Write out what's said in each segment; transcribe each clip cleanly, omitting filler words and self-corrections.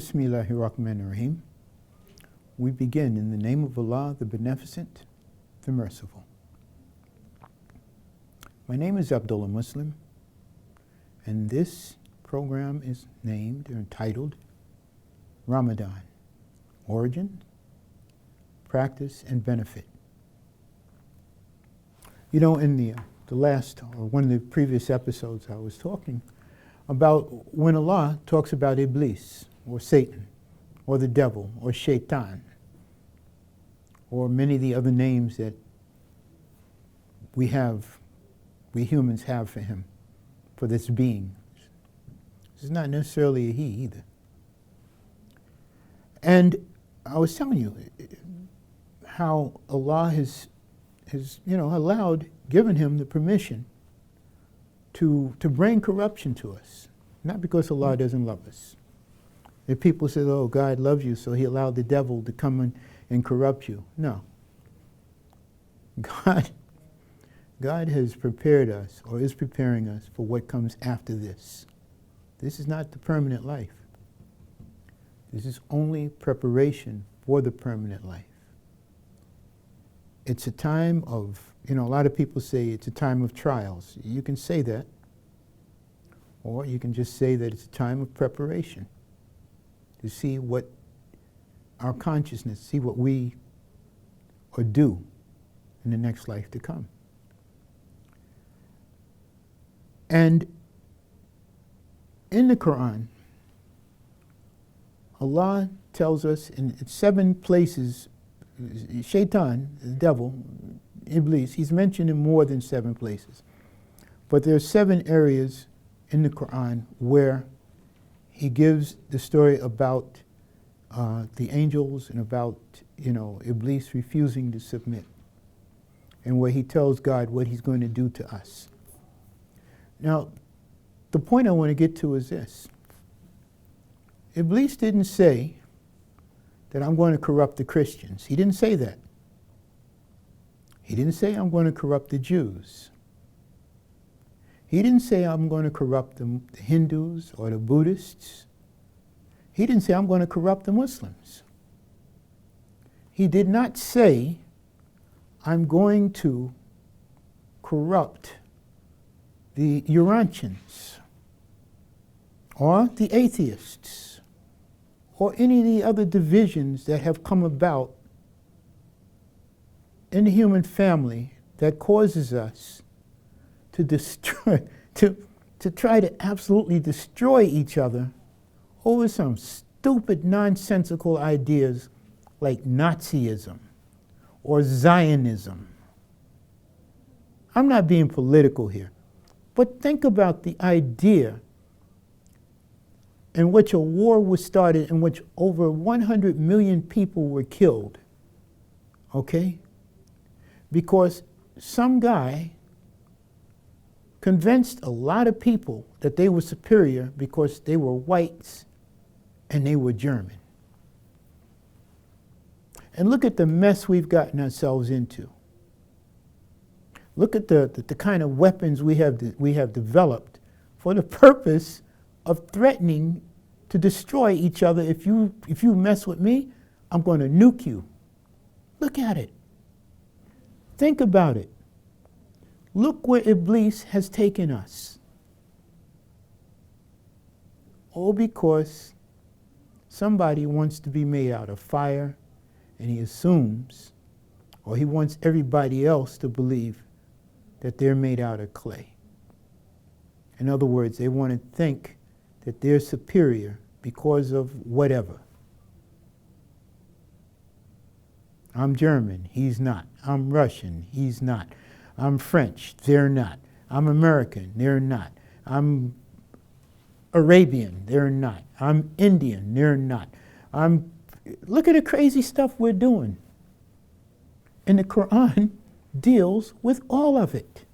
Bismillahirrahmanirrahim. We begin in the name of Allah, the Beneficent, the Merciful. My name is Abdullah Muslim, and this program is named or entitled Ramadan, Origin, Practice, and Benefit. You know, in the last, or one of the previous episodes, I was talking about when Allah talks about Iblis, or Satan, or the devil, or Shaitan, or many of the other names that we humans have for him, for this being. This is not necessarily a he either. And I was telling you how Allah has given him the permission to bring corruption to us. Not because Allah doesn't love us. If people say, oh, God loves you, so he allowed the devil to come in and corrupt you. No. God has prepared us, or is preparing us, for what comes after this. This is not the permanent life. This is only preparation for the permanent life. It's a time of, a lot of people say it's a time of trials. You can say that. Or you can just say that it's a time of preparation to see what our consciousness, see what we or do in the next life to come. And in the Quran, Allah tells us in 7 places, Shaitan, the devil, Iblis, he's mentioned in more than 7 places. But there are 7 areas in the Quran where he gives the story about the angels and about, Iblis refusing to submit, and where he tells God what he's going to do to us. Now, the point I want to get to is this. Iblis didn't say that I'm going to corrupt the Christians. He didn't say that. He didn't say I'm going to corrupt the Jews. He didn't say I'm going to corrupt the Hindus or the Buddhists. He didn't say I'm going to corrupt the Muslims. He did not say I'm going to corrupt the Urantians or the atheists or any of the other divisions that have come about in the human family that causes us to destroy, to try to absolutely destroy each other over some stupid, nonsensical ideas like Nazism or Zionism. I'm not being political here, but think about the idea in which a war was started in which over 100 million people were killed, okay? Because some guy convinced a lot of people that they were superior because they were whites and they were German. And look at the mess we've gotten ourselves into. Look at the kind of weapons we have developed for the purpose of threatening to destroy each other. If you mess with me, I'm going to nuke you. Look at it. Think about it. Look where Iblis has taken us. All because somebody wants to be made out of fire, and he assumes, or he wants everybody else to believe that they're made out of clay. In other words, they want to think that they're superior because of whatever. I'm German, he's not. I'm Russian, he's not. I'm French, they're not. I'm American, they're not. I'm Arabian, they're not. I'm Indian, they're not. Look at the crazy stuff we're doing. And the Quran deals with all of it.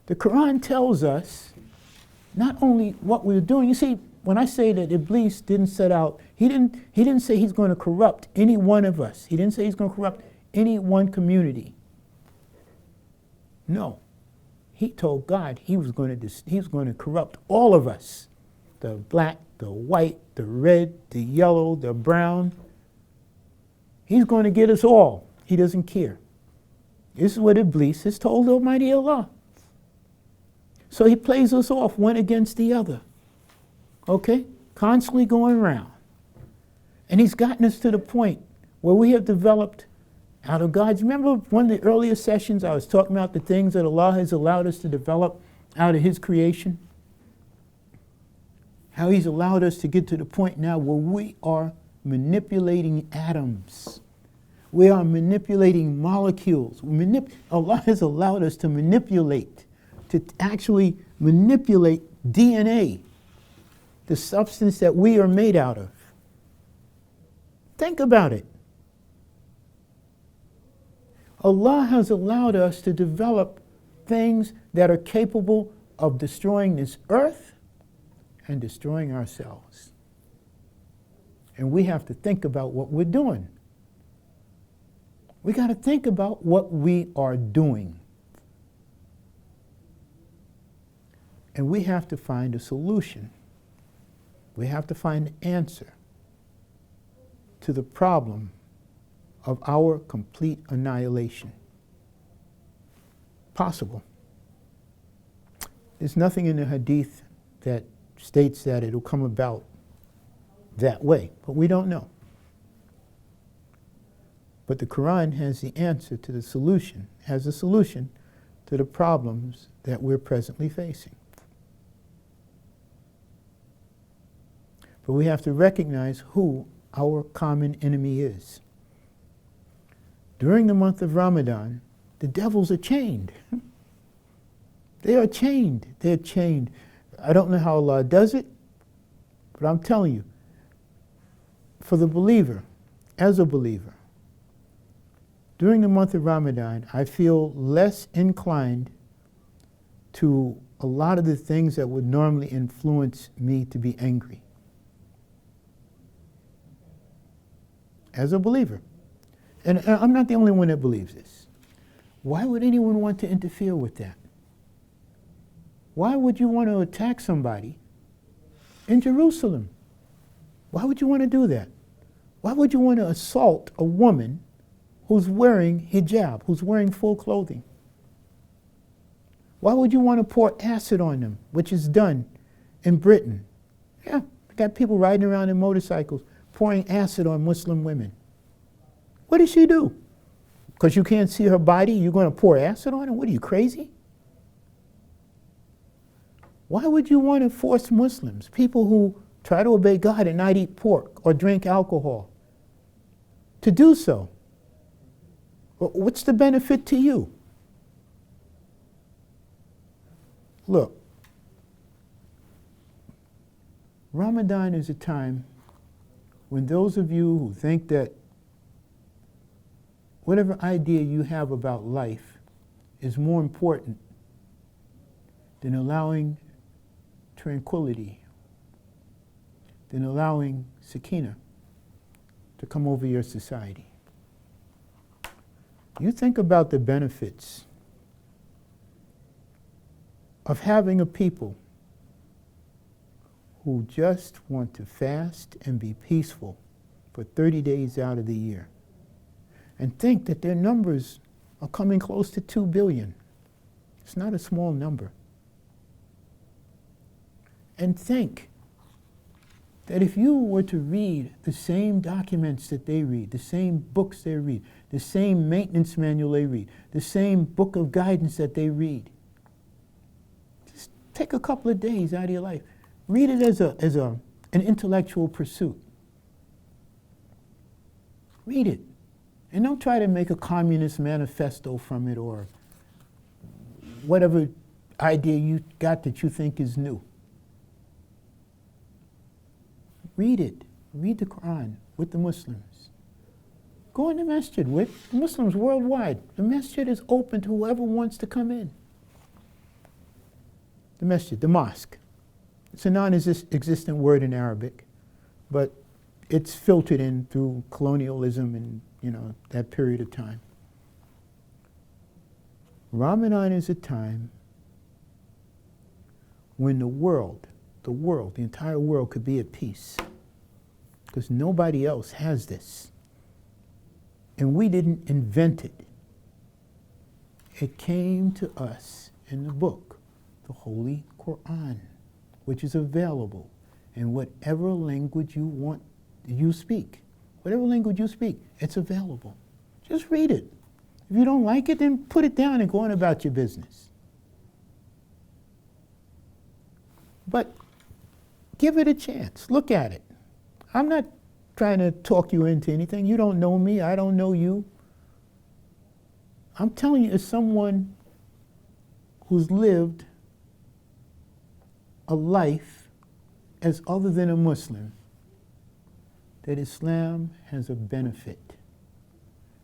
The Quran tells us not only what we're doing. You see, when I say that Iblis didn't set out, he didn't say he's going to corrupt any one of us. He didn't say he's going to corrupt any one community. No. He told God he was going to corrupt all of us. the black, the white, the red, the yellow, the brown. He's going to get us all. He doesn't care. This is what Iblis has told Almighty Allah. So he plays us off one against the other. Okay? Constantly going around. And he's gotten us to the point where we have developed out of God's. Remember one of the earlier sessions I was talking about the things that Allah has allowed us to develop out of His creation? How He's allowed us to get to the point now where we are manipulating atoms. We are manipulating molecules. Allah has allowed us to manipulate, to actually manipulate DNA, the substance that we are made out of. Think about it. Allah has allowed us to develop things that are capable of destroying this earth and destroying ourselves. And we have to think about what we're doing. We got to think about what we are doing. And we have to find a solution. We have to find an answer to the problem of our complete annihilation. Possible. There's nothing in the hadith that states that it'll come about that way, but we don't know. But the Quran has the answer to the solution, has a solution to the problems that we're presently facing. But we have to recognize who our common enemy is. During the month of Ramadan, the devils are chained. They are chained. They're chained. I don't know how Allah does it, but I'm telling you, for the believer, as a believer, during the month of Ramadan, I feel less inclined to a lot of the things that would normally influence me to be angry. As a believer. And I'm not the only one that believes this. Why would anyone want to interfere with that? Why would you want to attack somebody in Jerusalem? Why would you want to do that? Why would you want to assault a woman who's wearing hijab, who's wearing full clothing? Why would you want to pour acid on them, which is done in Britain? Yeah, got people riding around in motorcycles pouring acid on Muslim women. What did she do? Because you can't see her body, you're going to pour acid on her? What are you, crazy? Why would you want to force Muslims, people who try to obey God and not eat pork or drink alcohol, to do so? What's the benefit to you? Look, Ramadan is a time when those of you who think that whatever idea you have about life is more important than allowing tranquility, than allowing sakina to come over your society. You think about the benefits of having a people who just want to fast and be peaceful for 30 days out of the year, and think that their numbers are coming close to 2 billion. It's not a small number. And think that if you were to read the same documents that they read, the same books they read, the same maintenance manual they read, the same book of guidance that they read, just take a couple of days out of your life. Read it as an intellectual pursuit. Read it. And don't try to make a communist manifesto from it or whatever idea you got that you think is new. Read it. Read the Quran with the Muslims. Go in the masjid with the Muslims worldwide. The masjid is open to whoever wants to come in. The masjid, the mosque. It's a non-existent word in Arabic, but it's filtered in through colonialism and, that period of time. Ramadan is a time when the world, the world, the entire world could be at peace. Because nobody else has this. And we didn't invent it. It came to us in the book, the Holy Quran, which is available in whatever language you want, you speak. Whatever language you speak, it's available. Just read it. If you don't like it, then put it down and go on about your business. But give it a chance. Look at it. I'm not trying to talk you into anything. You don't know me. I don't know you. I'm telling you, as someone who's lived a life as other than a Muslim, that Islam has a benefit.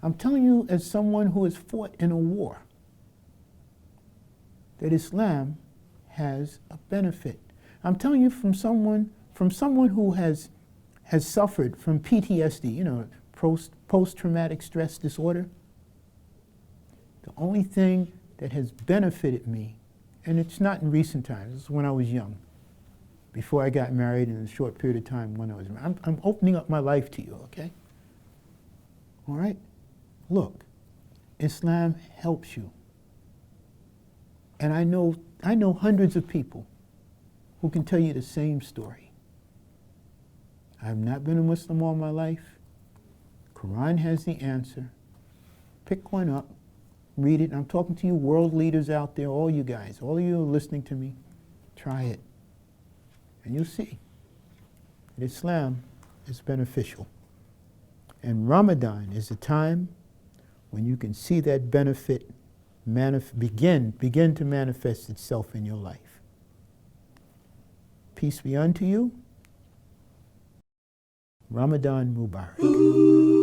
I'm telling you, as someone who has fought in a war, that Islam has a benefit. I'm telling you from someone who has suffered from PTSD, you know, post-traumatic stress disorder. The only thing that has benefited me, and it's not in recent times, it's when I was young, before I got married, in a short period of time when I was married. I'm opening up my life to you, okay? All right? Look, Islam helps you. And I know hundreds of people who can tell you the same story. I've not been a Muslim all my life. Quran has the answer. Pick one up, read it. I'm talking to you world leaders out there, all you guys, all of you who are listening to me. Try it. And you'll see that Islam is beneficial. And Ramadan is a time when you can see that benefit begin to manifest itself in your life. Peace be unto you. Ramadan Mubarak. Ooh.